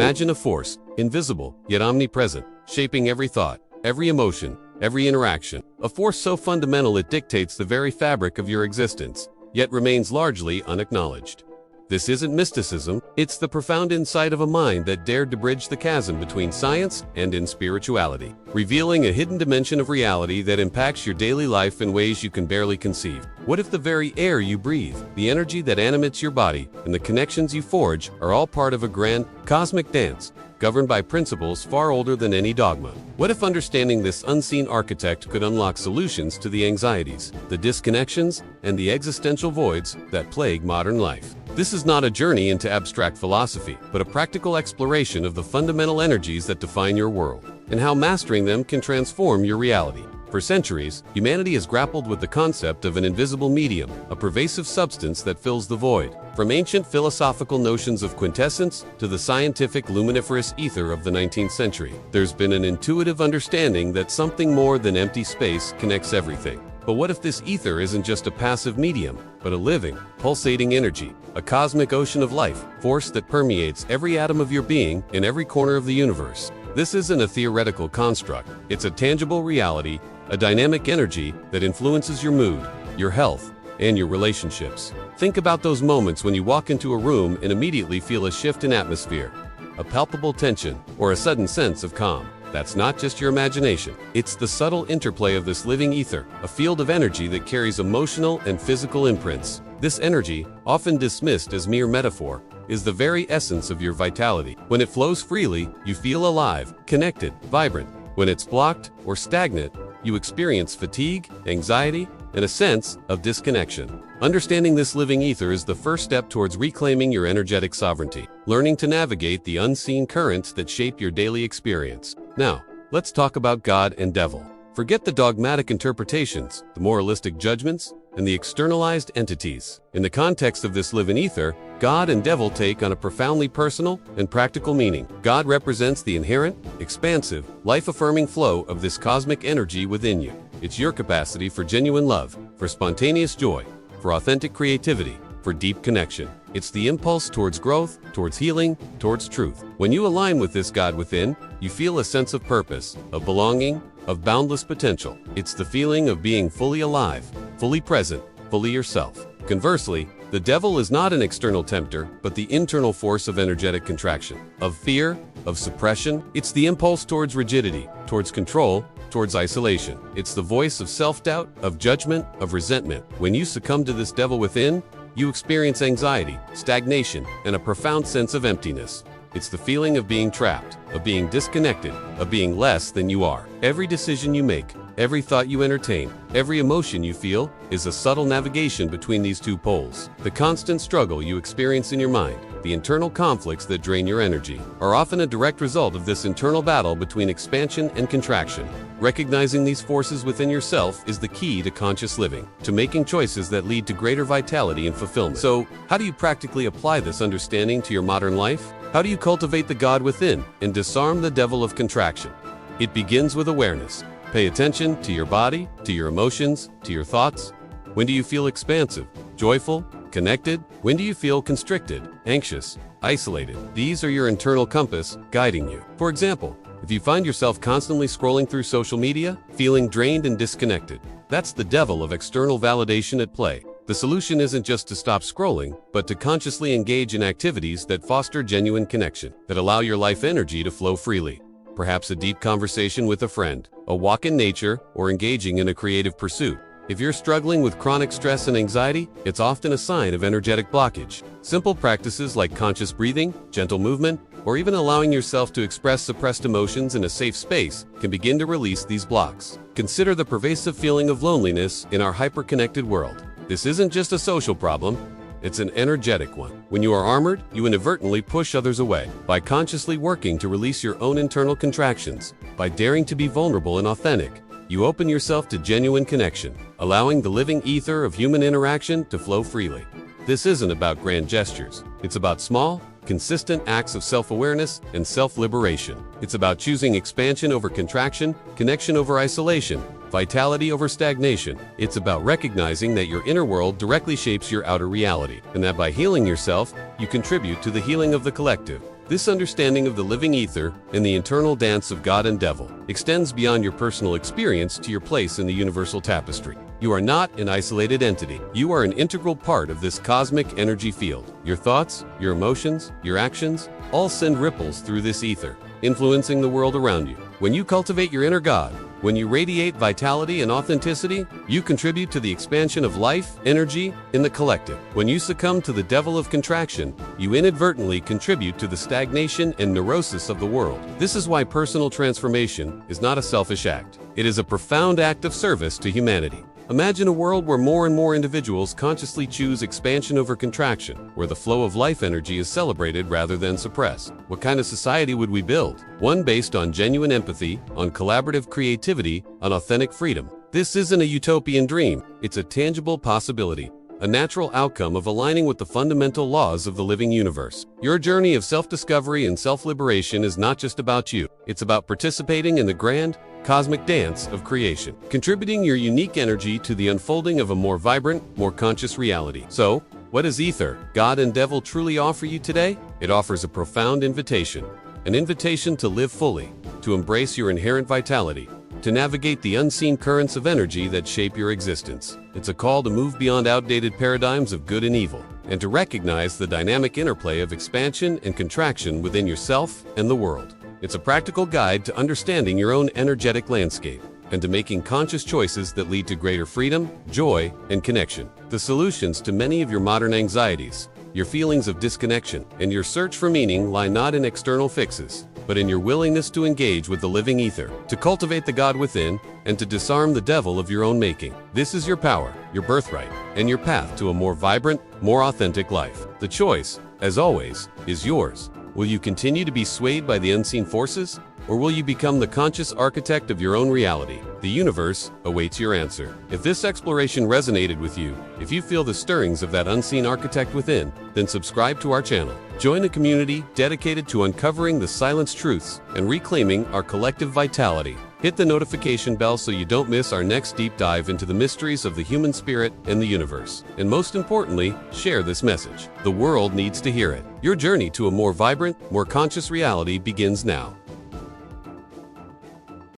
Imagine a force, invisible yet omnipresent, shaping every thought, every emotion, every interaction. A force so fundamental it dictates the very fabric of your existence, yet remains largely unacknowledged. This isn't mysticism, it's the profound insight of a mind that dared to bridge the chasm between science and spirituality, revealing a hidden dimension of reality that impacts your daily life in ways you can barely conceive. What if the very air you breathe, the energy that animates your body, and the connections you forge are all part of a grand, cosmic dance, governed by principles far older than any dogma? What if understanding this unseen architect could unlock solutions to the anxieties, the disconnections, and the existential voids that plague modern life? This is not a journey into abstract philosophy, but a practical exploration of the fundamental energies that define your world, and how mastering them can transform your reality. For centuries, humanity has grappled with the concept of an invisible medium, a pervasive substance that fills the void. From ancient philosophical notions of quintessence to the scientific luminiferous ether of the 19th century, there's been an intuitive understanding that something more than empty space connects everything. But what if this ether isn't just a passive medium, but a living, pulsating energy, a cosmic ocean of life, force that permeates every atom of your being in every corner of the universe? This isn't a theoretical construct, it's a tangible reality, a dynamic energy that influences your mood, your health, and your relationships. Think about those moments when you walk into a room and immediately feel a shift in atmosphere, a palpable tension, or a sudden sense of calm. That's not just your imagination. It's the subtle interplay of this living ether, a field of energy that carries emotional and physical imprints. This energy, often dismissed as mere metaphor, is the very essence of your vitality. When it flows freely, you feel alive, connected, vibrant. When it's blocked or stagnant, you experience fatigue, anxiety, and a sense of disconnection. Understanding this living ether is the first step towards reclaiming your energetic sovereignty, learning to navigate the unseen currents that shape your daily experience. Now, let's talk about God and devil. Forget the dogmatic interpretations, the moralistic judgments, and the externalized entities. In the context of this living ether, God and devil take on a profoundly personal and practical meaning. God represents the inherent, expansive, life-affirming flow of this cosmic energy within you. It's your capacity for genuine love, for spontaneous joy, for authentic creativity, for deep connection. It's the impulse towards growth, towards healing, towards truth. When you align with this God within, you feel a sense of purpose, of belonging, of boundless potential. It's the feeling of being fully alive, fully present, fully yourself. Conversely, the devil is not an external tempter, but the internal force of energetic contraction, of fear, of suppression. It's the impulse towards rigidity, towards control, towards isolation. It's the voice of self-doubt, of judgment, of resentment. When you succumb to this devil within, you experience anxiety, stagnation, and a profound sense of emptiness. It's the feeling of being trapped, of being disconnected, of being less than you are. Every decision you make, every thought you entertain, every emotion you feel is a subtle navigation between these two poles. The constant struggle you experience in your mind, the internal conflicts that drain your energy, are often a direct result of this internal battle between expansion and contraction. Recognizing these forces within yourself is the key to conscious living, to making choices that lead to greater vitality and fulfillment. So, how do you practically apply this understanding to your modern life? How do you cultivate the God within and disarm the devil of contraction? It begins with awareness. Pay attention to your body, to your emotions, to your thoughts. When do you feel expansive, joyful, connected? When do you feel constricted, anxious, isolated? These are your internal compass guiding you. For example, if you find yourself constantly scrolling through social media, feeling drained and disconnected, that's the devil of external validation at play. The solution isn't just to stop scrolling, but to consciously engage in activities that foster genuine connection, that allow your life energy to flow freely. Perhaps a deep conversation with a friend, a walk in nature, or engaging in a creative pursuit. If you're struggling with chronic stress and anxiety, it's often a sign of energetic blockage. Simple practices like conscious breathing, gentle movement, or even allowing yourself to express suppressed emotions in a safe space can begin to release these blocks. Consider the pervasive feeling of loneliness in our hyper-connected world. This isn't just a social problem, it's an energetic one. When you are armored, you inadvertently push others away. By consciously working to release your own internal contractions, by daring to be vulnerable and authentic, you open yourself to genuine connection, allowing the living ether of human interaction to flow freely. This isn't about grand gestures. It's about small, consistent acts of self-awareness and self-liberation. It's about choosing expansion over contraction, connection over isolation, vitality over stagnation. It's about recognizing that your inner world directly shapes your outer reality, and that by healing yourself, you contribute to the healing of the collective. This understanding of the living ether and the internal dance of God and devil extends beyond your personal experience to your place in the universal tapestry. You are not an isolated entity. You are an integral part of this cosmic energy field. Your thoughts, your emotions, your actions all send ripples through this ether, influencing the world around you. When you cultivate your inner God, when you radiate vitality and authenticity, you contribute to the expansion of life, energy, in the collective. When you succumb to the devil of contraction, you inadvertently contribute to the stagnation and neurosis of the world. This is why personal transformation is not a selfish act. It is a profound act of service to humanity. Imagine a world where more and more individuals consciously choose expansion over contraction, where the flow of life energy is celebrated rather than suppressed. What kind of society would we build? One based on genuine empathy, on collaborative creativity, on authentic freedom. This isn't a utopian dream, it's a tangible possibility, a natural outcome of aligning with the fundamental laws of the living universe. Your journey of self-discovery and self-liberation is not just about you, it's about participating in the grand, cosmic dance of creation, contributing your unique energy to the unfolding of a more vibrant, more conscious reality. So, what does ether, God and devil truly offer you today? It offers a profound invitation, an invitation to live fully, to embrace your inherent vitality, to navigate the unseen currents of energy that shape your existence. It's a call to move beyond outdated paradigms of good and evil, and to recognize the dynamic interplay of expansion and contraction within yourself and the world. It's a practical guide to understanding your own energetic landscape and to making conscious choices that lead to greater freedom, joy, and connection. The solutions to many of your modern anxieties, your feelings of disconnection, and your search for meaning lie not in external fixes, but in your willingness to engage with the living ether, to cultivate the God within, and to disarm the devil of your own making. This is your power, your birthright, and your path to a more vibrant, more authentic life. The choice, as always, is yours. Will you continue to be swayed by the unseen forces, or will you become the conscious architect of your own reality? The universe awaits your answer. If this exploration resonated with you, if you feel the stirrings of that unseen architect within, then subscribe to our channel. Join a community dedicated to uncovering the silenced truths and reclaiming our collective vitality. Hit the notification bell so you don't miss our next deep dive into the mysteries of the human spirit and the universe. And most importantly, share this message. The world needs to hear it. Your journey to a more vibrant, more conscious reality begins now.